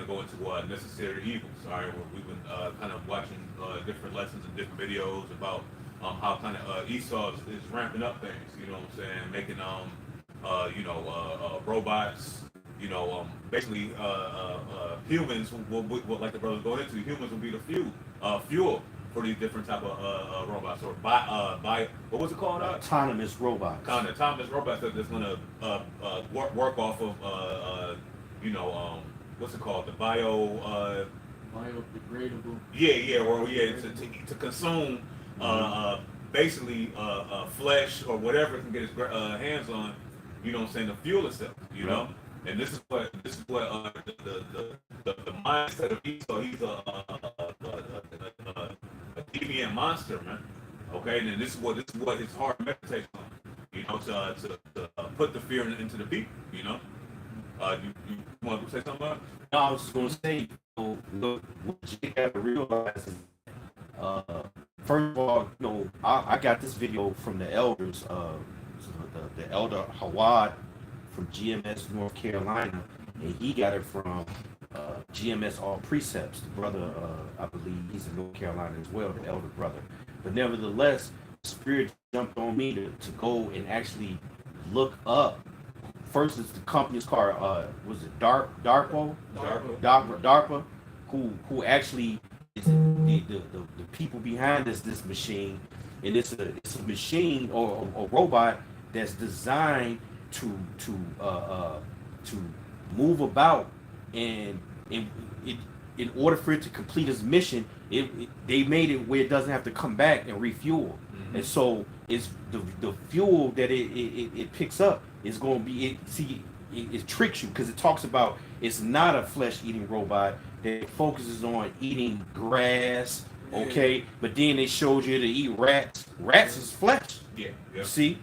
go into necessary evils. All right, we've been kind of watching different lessons and different videos about how kind of Esau is ramping up things. You know what I'm saying? Making robots. Basically humans will like the brothers going into. Humans will be the fuel for these different type of robots or by what was it called? Autonomous robots. Kind of autonomous robots that's gonna work off of what's it called? The biodegradable. To consume basically flesh or whatever it can get its hands on. You know what I'm saying? To fuel itself. You know. And this is what the mindset of Esau. He's a deviant monster, man. Okay, and this is what his heart meditates on. To put the fear into the people. You want to say something about it? No, I was just going to say, what you got to realize is, first of all, I got this video from the elders, the elder Hawad from GMS North Carolina, and he got it from GMS All Precepts. The brother, I believe he's in North Carolina as well, the elder brother. But nevertheless, Spirit jumped on me to go and actually look up. First, it's the company's car. Was it DARPA, who actually is the people behind this machine, and it's a machine or a robot that's designed to move about, and in order for it to complete its mission, they made it where it doesn't have to come back and refuel. And so it's the fuel that it picks up is going to be it tricks you, because it talks about it's not a flesh-eating robot that focuses on eating grass, okay? But then it shows you to eat rats. Rats is flesh. Yeah. See?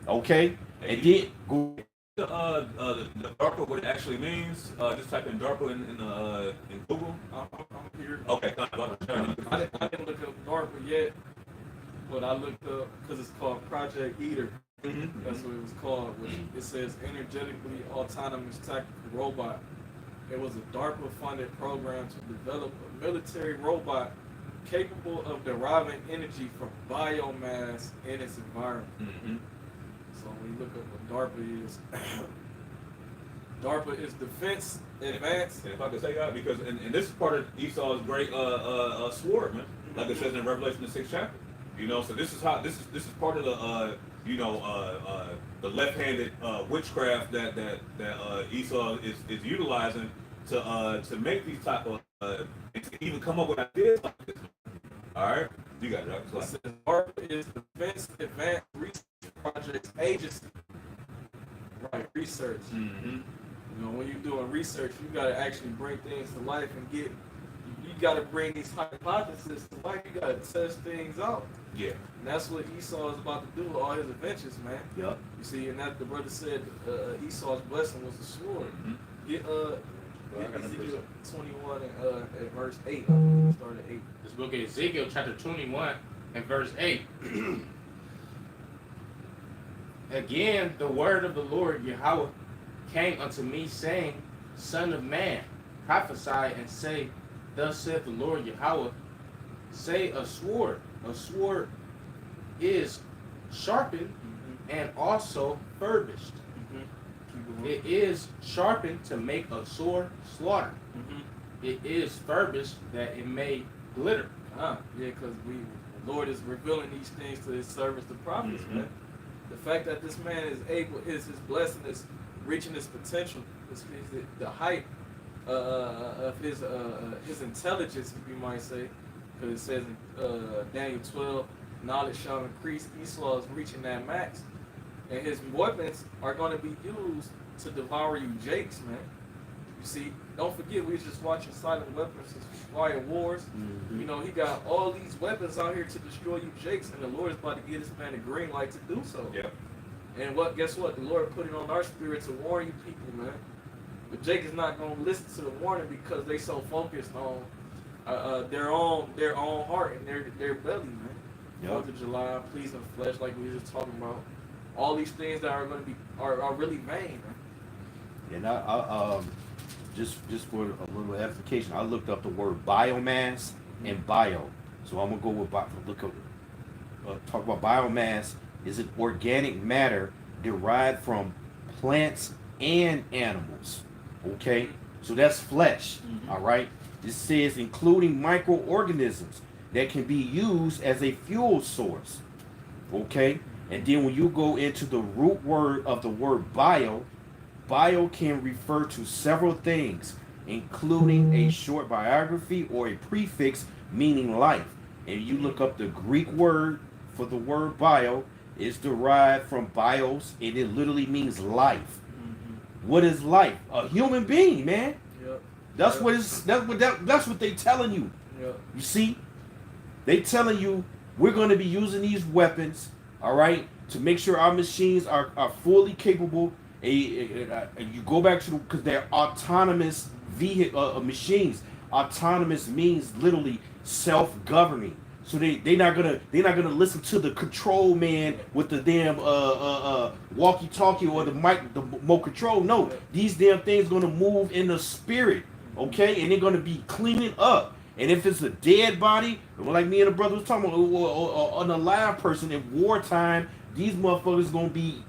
Okay? And then go. The DARPA, what it actually means? Just type in DARPA in Google. I'm here. Okay. I didn't look up DARPA yet, but I looked up because it's called Project Eater. That's what it was called. It says energetically autonomous tactical robot. It was a DARPA-funded program to develop a military robot capable of deriving energy from biomass in its environment. So when you look up what DARPA is, DARPA is Defense Advanced. And if I could say that, because and this is part of Esau's great sword, man. Like it says in Revelation the 6th chapter. So this is how this is part of the left-handed witchcraft that Esau is utilizing to make these type of and to even come up with ideas like this. All right, you got it. Right? It says DARPA is Defense Advanced Research Projects Agency. Right, research. When you're doing research, you got to actually bring things to life and you got to bring these hypotheses to life. You got to test things out. Yeah. And that's what Esau is about to do with all his adventures, man. Yep. You see, and that the brother said Esau's blessing was the sword. Get Ezekiel 21 and verse 8. Start at 8. This book of Ezekiel chapter 21 and verse 8. Again, the word of the Lord Yahweh came unto me, saying, Son of man, prophesy and say, Thus saith the Lord Yahweh, say a sword is sharpened and also furbished. It is sharpened to make a sore slaughter. It is furbished that it may glitter. Yeah, because the Lord is revealing these things to his servants, the prophets, man. The fact that this man is able, his blessing is reaching his potential, the height of his intelligence, if you might say, because it says in Daniel 12, knowledge shall increase. Esau is reaching that max, and his weapons are going to be used to devour you jakes, man. You see, don't forget, we was just watching Silent Weapons, Quiet Wars. He got all these weapons out here to destroy you jakes, and the Lord is about to give this man a green light to do so. Yeah. And guess what? The Lord put it on our spirit to warn you people, man. But Jake is not going to listen to the warning because they so focused on their own heart and their belly, man. 4th of July, pleasing flesh, like we were just talking about. All these things that are going to be are really vain, man. And just for a little edification, I looked up the word biomass and bio. So I'm gonna go with look up talk about biomass is an organic matter derived from plants and animals. Okay, so that's flesh. All right. It says including microorganisms that can be used as a fuel source. Okay, and then when you go into the root word of the word bio, bio can refer to several things, including a short biography or a prefix meaning life. And you look up the Greek word for the word bio, it's derived from bios, and it literally means life. What is life? A human being, man. Yep. That's what it's. That's what they telling you. Yep. You see, they telling you we're going to be using these weapons, all right, to make sure our machines are fully capable. And you go back to because they're autonomous vehicle machines. Autonomous means literally self-governing. So they're not gonna listen to the control man with the damn walkie-talkie or the mic, the remote control. No, these damn things gonna move in the spirit, okay? And they're gonna be cleaning up. And if it's a dead body, like me and the brother was talking about, or an alive person in wartime, these motherfuckers gonna be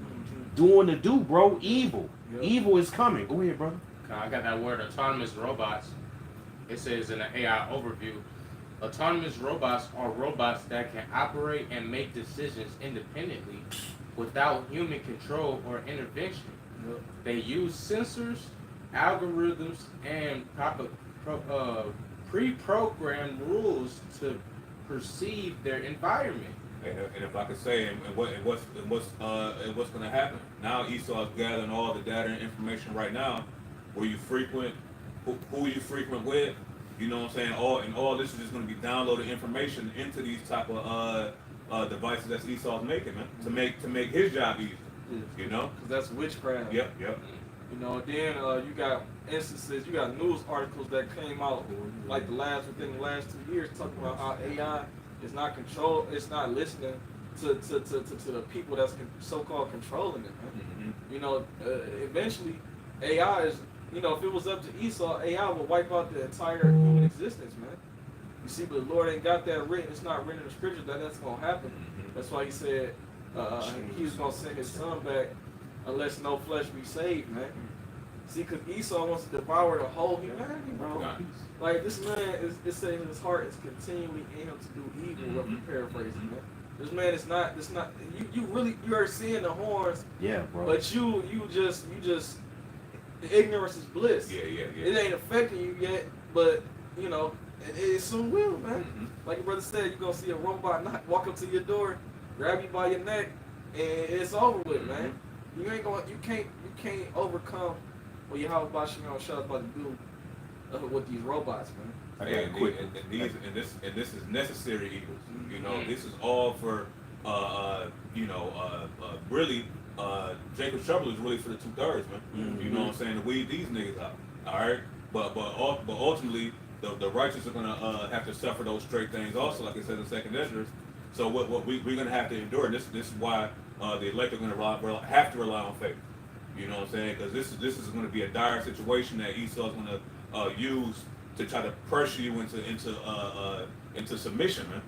doing the do, bro. Evil, evil is coming. Go ahead, brother. I got that word autonomous robots. It says in the AI overview, autonomous robots are robots that can operate and make decisions independently without human control or intervention. They use sensors, algorithms, and pre-programmed rules to perceive their environment. And if I could say, and what's going to happen now? Esau's gathering all the data and information right now. Where you frequent, who you frequent with, you know what I'm saying? All this is just going to be downloaded information into these type of devices that Esau's making, man, to make his job easier. You know? Because that's witchcraft. Yep. You know, then you got instances, you got news articles that came out like within the last 2 years talking about how AI is not control, it's not listening to the people that's so-called controlling it, man. You know, eventually AI is, you know, if it was up to Esau, AI would wipe out the entire human existence, man. You see, but the Lord ain't got that written. It's not written in the scriptures that that's going to happen. That's why he said he was going to send his son back unless no flesh be saved, man. See, because Esau wants to devour the whole humanity, bro. Like, this man, it's saying in his heart is continually in him to do evil, what we paraphrasing, man. This man is not, you are seeing the horns, Yeah, bro. but you just, ignorance is bliss. Yeah. It ain't affecting you yet, but, you know, it soon will, man. Like your brother said, you're going to see a robot walk up to your door, grab you by your neck, and it's over with, man. You can't overcome what Yahweh Bashir Shah is about to do with these robots, man. And this is necessary evils. You know, this is all for really Jacob's trouble is really for the 2/3, man. You know what I'm saying? To weed these niggas out. All right, but ultimately the righteous are gonna have to suffer those straight things also, like it says in Second Ezra. So what we're gonna have to endure, and this is why the elect are gonna have to rely on faith. You know what I'm saying? Because this is going to be a dire situation that Esau's going to use to try to pressure you into submission, man.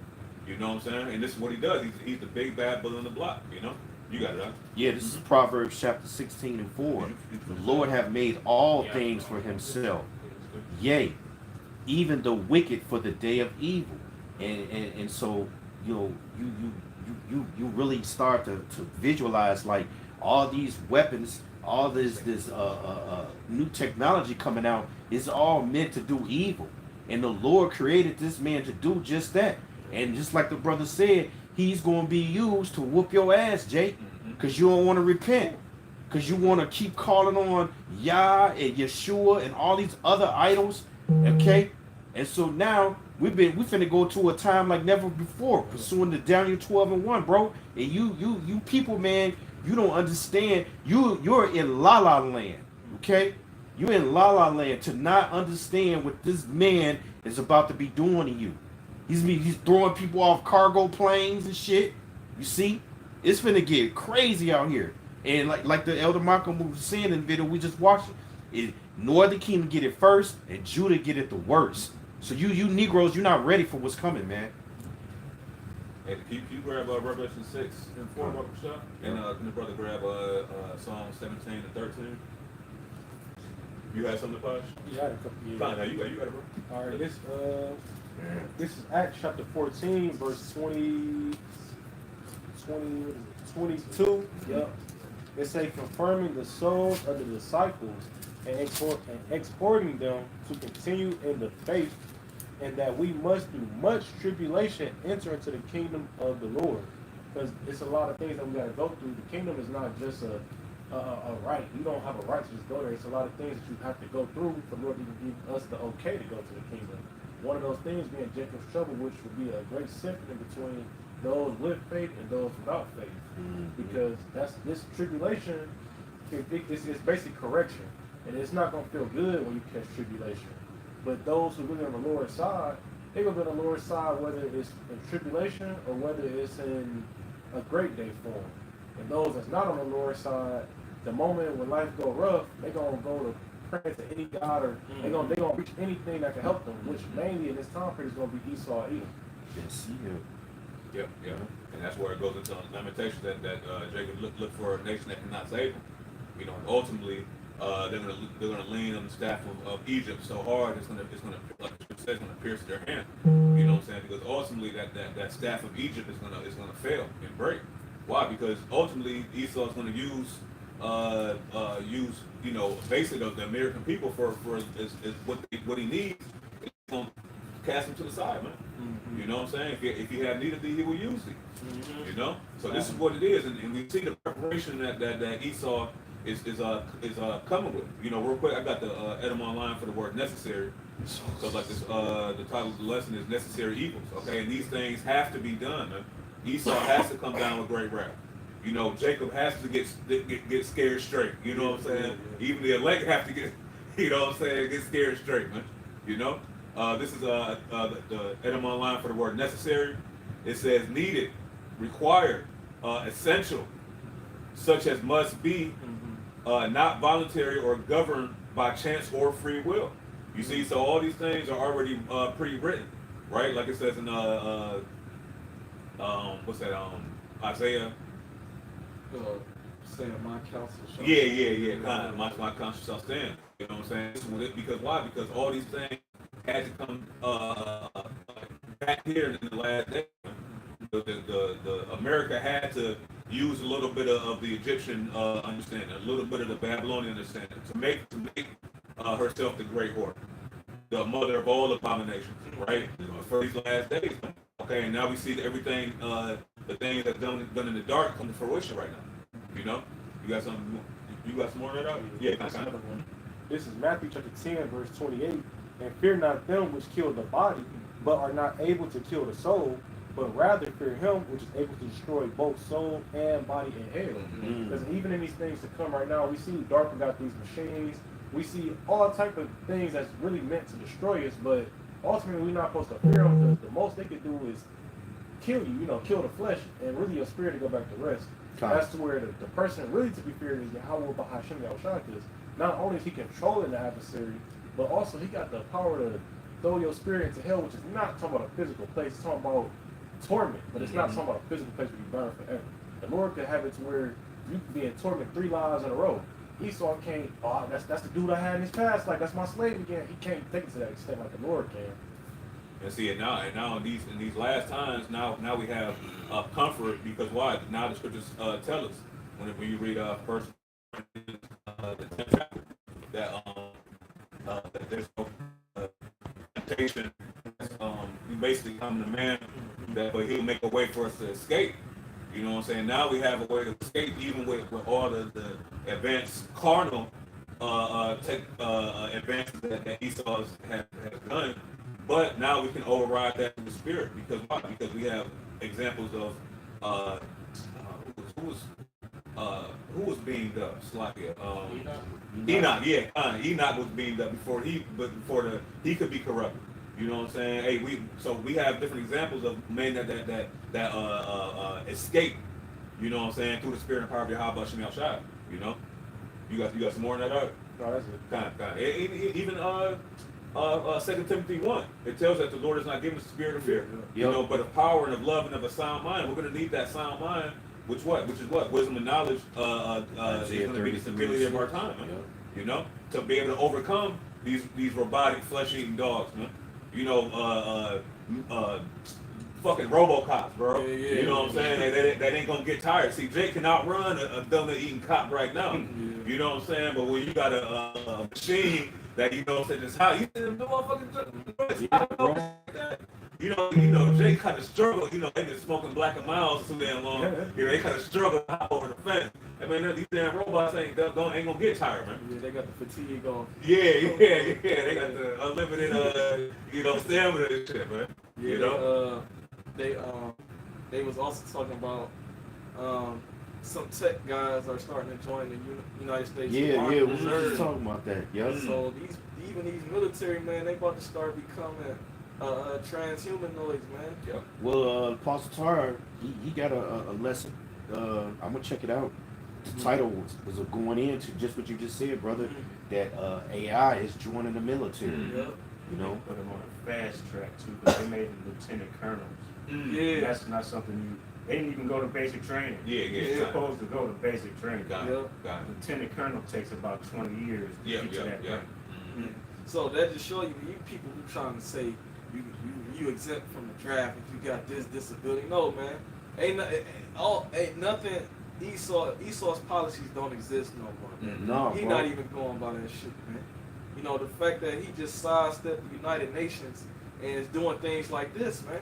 You know what I'm saying? And this is what he does. He's the big bad bull on the block. You know, you got it. Huh? Yeah, this is Proverbs chapter 16:4. The Lord hath made all things for himself. Yea, even the wicked for the day of evil. And so you really start to visualize like all these weapons, all this new technology coming out is all meant to do evil. And the Lord created this man to do just that. And just like the brother said, he's going to be used to whoop your ass, Jake, because you don't want to repent. Because you want to keep calling on Yah and Yeshua and all these other idols, okay? And so now we finna go to a time like never before, pursuing the Daniel 12:1, bro. And you people, man, you don't understand. You're in La La Land, okay? You're in La La Land to not understand what this man is about to be doing to you. He's throwing people off cargo planes and shit. You see, it's finna get crazy out here. And like the Elder Malcolm was saying in the video we just watched, Northern Kingdom get it first, and Judah get it the worst. So you Negroes, you're not ready for what's coming, man. Hey, can you grab Revelation 6 and 4, Brother Shah? And can the brother grab Psalm 17 and 13? You had something to push? Yeah, I had a couple years. Fine, now you got it, bro. All right, this is Acts chapter 14, verse 22. Yep. It say confirming the souls of the disciples and exhorting them to continue in the faith, and that we must do much tribulation enter into the kingdom of the Lord. Because it's a lot of things that we got to go through. The kingdom is not just a right. You don't have a right to just go there. It's a lot of things that you have to go through for the Lord to give us the okay to go to the kingdom. One of those things being Jacob's trouble, which would be a great symphony between those with faith and those without faith. Because that's this tribulation, it's basic correction. And it's not going to feel good when you catch tribulation. But those who live on the Lord's side, they're going to be on the Lord's side whether it's in tribulation or whether it's in a great day form. And those that's not on the Lord's side, the moment when life go rough, they're going to go to pray to any God, or they're going to reach anything that can help them, which mainly in this time period is going to be Esau and Edom. Yes, yeah. Yep. And that's where it goes into Lamentations that Jacob look for a nation that cannot save him. You know, and ultimately they're gonna lean on the staff of Egypt so hard it's gonna like the scripture says, it's gonna pierce their hand. You know what I'm saying? Because ultimately that staff of Egypt is gonna fail and break. Why? Because ultimately Esau is gonna use you know basically the American people for what he needs. It's gonna cast him to the side, man. You know what I'm saying? If you have need of thee, he will use thee. You know? So this is what it is, and we see the preparation that Esau is coming with. You know, real quick, I got the Edom online for the word necessary. So like this, the title of the lesson is necessary evils. Okay, and these things have to be done. Man. Esau has to come down with great wrath. You know, Jacob has to get scared straight. You know what I'm saying? Even the elect have to get, you know what I'm saying, get scared straight, man. You know? This is the Edom online for the word necessary. It says needed, required, essential, such as must be, not voluntary or governed by chance or free will. You see, so all these things are already pre-written, right? Like it says in what's that? Isaiah. Saying my counsel shall Yeah. Kind of, my counsel shall stand. You know what I'm saying? This is what because why? Because all these things had to come back here in the last day. The America had to use a little bit of the Egyptian understanding, a little bit of the Babylonian understanding to make herself the great whore, the mother of all abominations, right? For these last days. Okay, and now we see that everything, the things that's done in the dark come to fruition right now. You know, you got some more of that out? Yeah, kind of. This is Matthew chapter 10, verse 28. And fear not them which kill the body, but are not able to kill the soul, but rather fear him which is able to destroy both soul and body in hell. Because even in these things to come right now, we see darker got these machines. We see all type of things that's really meant to destroy us, but ultimately we're not supposed to fear them, because the most they can do is kill you, kill the flesh, and really your spirit to go back to rest. That's to where the person really to be feared is Yahweh Bahashim Yahushua, because not only is he controlling the adversary, but also he got the power to throw your spirit into hell, which is not talking about a physical place, it's talking about torment, but it's not talking about a physical place where you burn forever. The Lord could have it to where you can be in torment 3 lives in a row. Esau can't, that's the dude I had in his past, like that's my slave again. He can't take it to that extent like the Lord can. And see it now, in these last times, now we have comfort, because why? Now the scriptures tell us when you read First Corinthians, the 10th chapter, that there's no temptation. We basically come to man that, but he'll make a way for us to escape. You know what I'm saying? Now we have a way to escape, even with all the advanced carnal advances that Esau has done. But now we can override that with the spirit. Because why? Because we have examples of who was beamed up? Slakia. Enoch. Yeah, Enoch was beamed up before he could be corrupted. You know what I'm saying? Hey, we have different examples of men that escape. You know what I'm saying, through the spirit and power of Yahweh Shem Shai. You know, You got some more on that art? No, that's it. Kind. Even 2 Timothy 1, it tells that the Lord is not giving us the spirit of fear, you know, but of power and of love and of a sound mind. We're going to need that sound mind, which is what wisdom and knowledge is going to be the stability of our time, man. You know, to be able to overcome these robotic flesh-eating dogs, man. You know, fucking RoboCops, bro. Yeah, you know what I'm saying? That ain't gonna get tired. See, Jake can outrun a donut-eating cop right now. You know what I'm saying? But when you got a machine that you know said this how you see them motherfuckers. You know, Jake kind of struggled. You know, they been smoking Black and Miles too damn long. You know, they kind of struggled to hop over the fence. I mean, these damn robots ain't gonna get tired, man. Yeah, they got the fatigue on. Yeah. They got the unlimited, stamina and shit, man. Yeah, You know? They was also talking about some tech guys are starting to join the United States Army We were Reserve. just talking about that. Yeah. So these military man, they about to start becoming transhumanoids, man. Yeah. Well, Apostle Tar, he got a lesson. I'm gonna check it out. The title was going into just what you just said, brother. That AI is joining the military. Yep. You know. Put them on a fast track too, because they made them lieutenant colonels. Yeah. That's not something they didn't even go to basic training. Yeah. They're supposed to go to basic training. Got it. Lieutenant colonel takes about 20 years to get to that rank. So that just show you people who trying to say you exempt from the draft if you got this disability. No, man. Ain't nothing. Esau's policies don't exist no more. No, He bro. not even going by that shit, man. You know, the fact that he just sidestepped the United Nations and is doing things like this, man.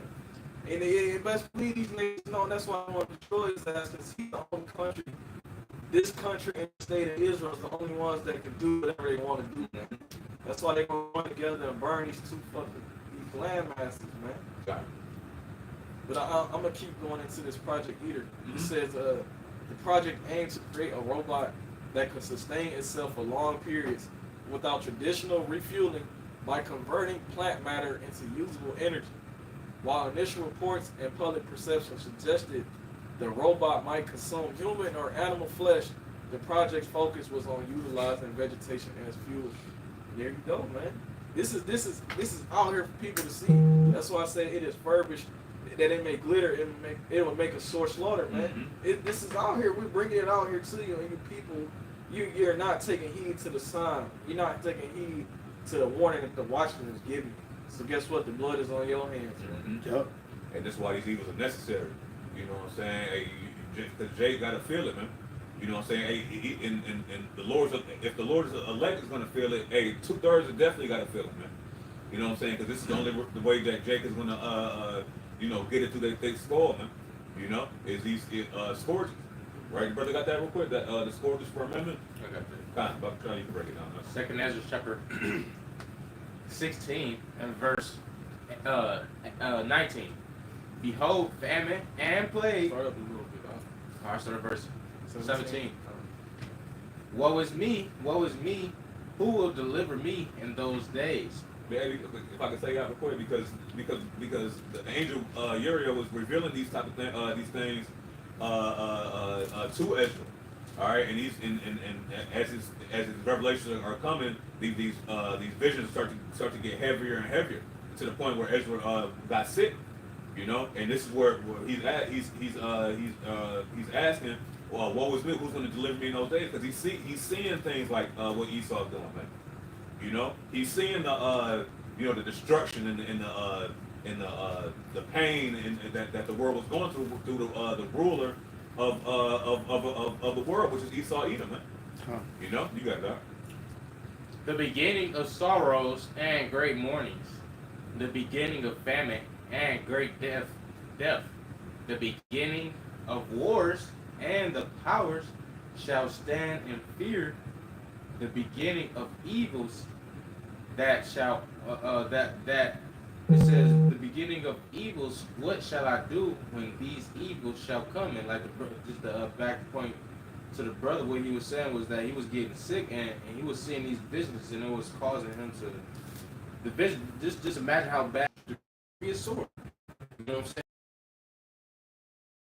And it best believe these niggas know, and that's why I want to destroy his ass, because he's the only country. This country and the state of Israel is the only ones that can do whatever they want to do, man. That's why they're going to run together and burn these land masses, man. Got it. But I'm going to keep going into this Project Eater. It says the project aims to create a robot that can sustain itself for long periods without traditional refueling by converting plant matter into usable energy. While initial reports and public perception suggested the robot might consume human or animal flesh, the project's focus was on utilizing vegetation as fuel. There you go, man. This is out here for people to see. That's why I say it is furbished. That it may glitter, it will make a sore slaughter, man. This is out here. We bring it out here to you, and you people, you're not taking heed to the sign. You're not taking heed to the warning that the watchman is giving you. So guess what? The blood is on your hands, man. Yep. And that's why these evils are necessary. You know what I'm saying? Hey, because Jay got to feel it, man. You know what I'm saying? Hey, and the Lord's, if the Lord's elect is going to feel it, hey, 2/3 have definitely got to feel it, man. You know what I'm saying? Because this is the only the way that Jake is going to, get it through their thick skull, man. You know, is these scourges. Right, brother, got that real quick? That the scourges for amendment. I got that. But you can break it down. Second Ezra chapter 16 and verse 19. Behold, famine and plague. Start up a little bit. All right, start at verse 17. Woe is me, who will deliver me in those days? If I could say that real quick, because the angel Uriel was revealing these type of these things to Ezra. All right, and as his revelations are coming, these visions start to get heavier and heavier to the point where Ezra got sick. You know, and this is where he's at. He's asking, well, what was me? Who's going to deliver me in those days? Because he's seeing things like what Esau's doing, man. You know, he's seeing the the destruction and the pain and that the world was going through the ruler of the world, which is Esau Edom, man. Huh. You know, you got that. The beginning of sorrows and great mournings, the beginning of famine and great death, the beginning of wars, and the powers shall stand in fear, the beginning of evils that shall that it says the beginning of evils. What shall I do when these evils shall come? And like just the back point to the brother, what he was saying was that he was getting sick and he was seeing these visions and it was causing him to the vision. Just imagine how bad it could be a sword. You know what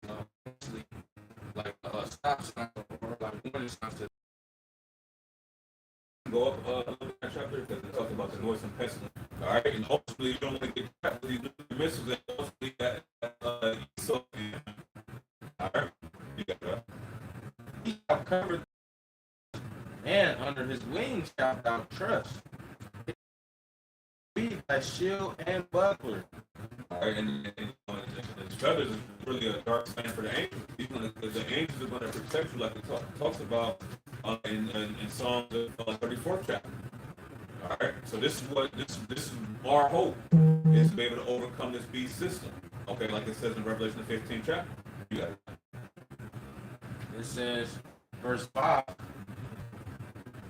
I'm saying? Like stop sign or like warning signs to noise and pestilence. All right, and ultimately you don't want to get trapped with these nuclear missiles and ultimately that Esau. All right, you got that. He shall cover and under his wings shalt thou trust. Be thy shield and buckler. All right, and feathers is really a dark sign for the angels. Even the angels are going to protect you, like it talks about in Psalms 34th chapter. All right, so this is our hope, is to be able to overcome this beast system. Okay, like it says in Revelation 15th chapter. You got it. It says, verse 5,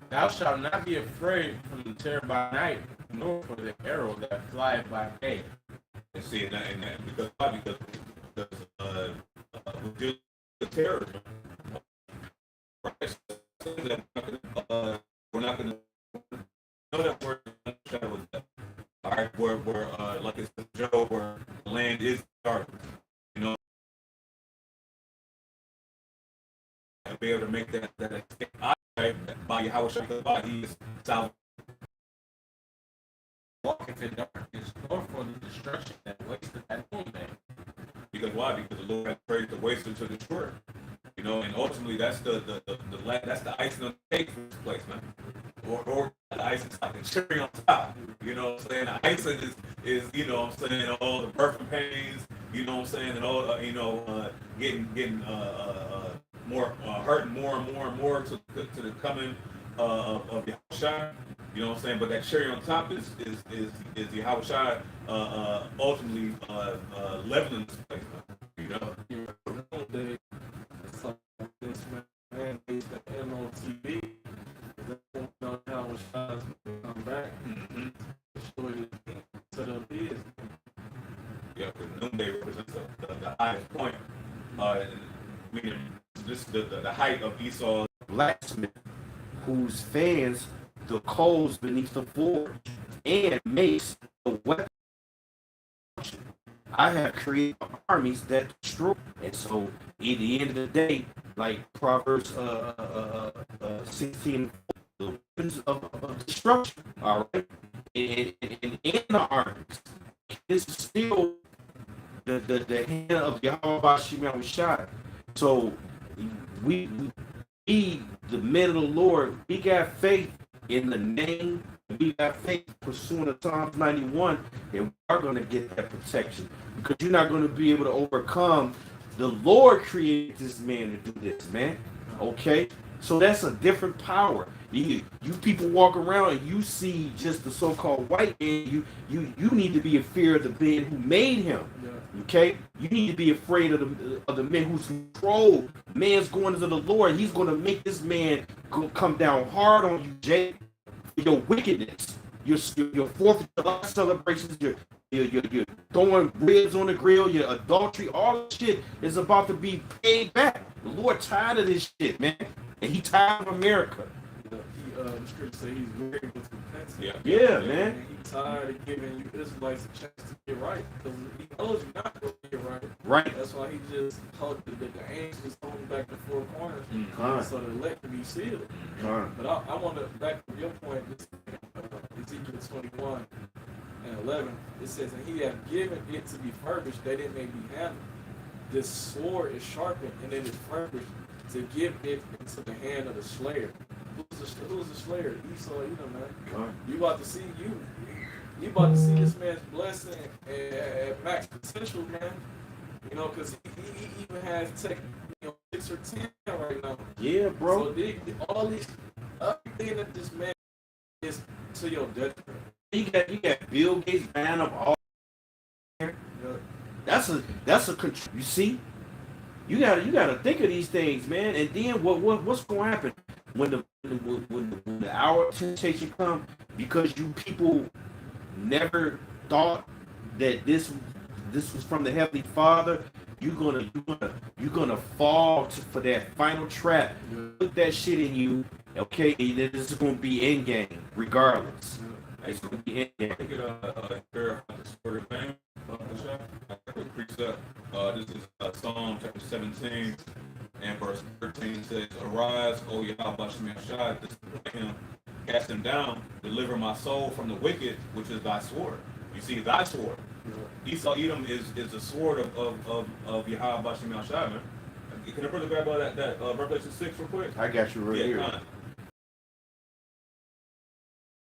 thou shalt not be afraid from the terror by night, nor for the arrow that flieth by day. And see, and that because why? Because we're dealing with terrorism. Right? So that we're not going to know that we're in the shadow of death. All right, we're like it says Job, where the land is dark. You know, and be able to make that escape by Yahweh Shai, by His salvation. Walketh in darkness, nor for the destruction that wasteth at noonday. Because why? Because the Lord has prayed the waster to destroy. You know, and ultimately that's that's the icing on the cake for this place, man. Or the icing is like a cherry on top. You know what I'm saying? The icing is you know what I'm saying, all the birthing pains, you know what I'm saying, and all getting more hurting more and more to the coming of Yahushua. You know what I'm saying? But that cherry on top is Yahushua ultimately leveling this place, you know? They this man based the MOTV. They don't know how it's trying to come back. Mm-hmm. Destroy this set up is. Yeah, because noonday represents the highest point. Meaning this the height of Esau's Blacksmith, whose fans the coals beneath the forge and makes the weapon. I have created armies that destroy. And so, at the end of the day, like Proverbs 16, the weapons of destruction, all right, and in the armies, this is still the hand of Yahweh Shemel Shai. So, we, the men of the Lord, we got faith in the name. We got faith pursuing the Psalms 91, and we are going to get that protection because you're not going to be able to overcome. The Lord created this man to do this, man. Okay, so that's a different power. You people walk around and you see just the so-called white man. You need to be in fear of the man who made him. Okay, you need to be afraid of the men who's controlled. Man's going to the Lord. He's going to make this man come down hard on you, Jay. Your wickedness, your 4th of July celebrations, your throwing ribs on the grill, your adultery, all this shit is about to be paid back. The Lord tired of this shit, man, and He tired of America. The scripture say he's very with repentance. Yeah, man. And he's tired of giving you Israelites a chance to get right because he knows you're not going to get right. Right. That's why he just held the angels holding back the 4 corners so the elect can be sealed. But I want to back up your point. Ezekiel 21 and 11. It says, "And he hath given it to be furbished, that it may be handled. This sword is sharpened, and it is furbished to give it into the hand of the slayer." Who's the slayer? Esau, man. You about to see you about to see this man's blessing at max potential, man. You know, because he even has 6 or 10 right now. Yeah, bro. So all these everything that this man is to your detriment. You got Bill Gates buying up all. That's a you see. You gotta think of these things, man. And then what's gonna happen when the hour of temptation comes? Because you people never thought that this was from the Heavenly Father. You're gonna fall for that final trap. Put that shit in you, okay? And this is gonna be end game, regardless. It's gonna be end game. I get a story of man. I can preach that. This is Psalm chapter 17 and verse 13 says, "Arise, O Yahweh Shemel Shai, this is him, cast them down, deliver my soul from the wicked, which is thy sword. You see, thy sword. Esau Edom is the sword of Yahweh Bashim Yahshua. Can the brother grab that Revelation 6 real quick? I got you right Yeah, here. Con.